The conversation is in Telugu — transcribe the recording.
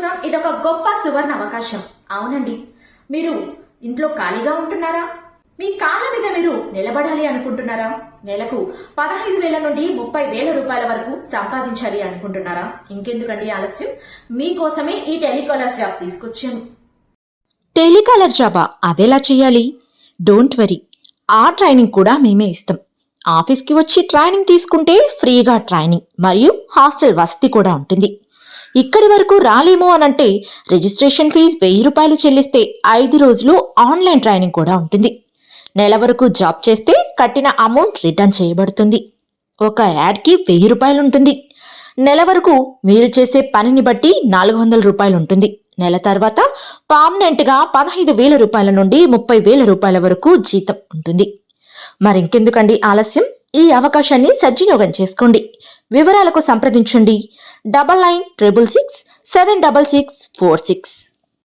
కోసం ఇదొక గొప్ప సువర్ణ అవకాశం. అవునండి, మీరు ఇంట్లో ఖాళీగా ఉంటున్నారా? మీ కాళ్ళ మీద మీరు నిలబడాలి అనుకుంటున్నారా? నెలకు 15,000 నుండి 30,000 రూపాయల వరకు సంపాదించాలి అనుకుంటున్నారా? ఇంకెందుకండి ఆలస్యం, మీకోసమే ఈ టెలికాలర్ జాబ్ తీసుకొచ్చాను. టెలికాలర్ జాబా? అదెలా చేయాలి? డోంట్ వరీ, ఆ ట్రైనింగ్ కూడా మేమే ఇస్తాం. ఆఫీస్కి వచ్చి ట్రైనింగ్ తీసుకుంటే ఫ్రీగా ట్రైనింగ్ మరియు హాస్టల్ వసతి కూడా ఉంటుంది. ఇక్కడి వరకు రాలేమో అనంటే రిజిస్ట్రేషన్ ఫీజు 1,000 రూపాయలు చెల్లిస్తే 5 రోజులు ఆన్లైన్ ట్రైనింగ్ కూడా ఉంటుంది. నెల వరకు జాబ్ చేస్తే కట్టిన అమౌంట్ రిటర్న్ చేయబడుతుంది. ఒక యాడ్కి 1,000 రూపాయలు ఉంటుంది. నెల వరకు మీరు చేసే పనిని బట్టి 400 రూపాయలు ఉంటుంది. నెల తర్వాత పర్మనెంట్గా 15,000 రూపాయల నుండి 30,000 రూపాయల వరకు జీతం ఉంటుంది. మరింకెందుకండి ఆలస్యం, ఈ అవకాశాన్ని సద్వినియోగం చేసుకోండి. వివరాలకు సంప్రదించండి 9966676646.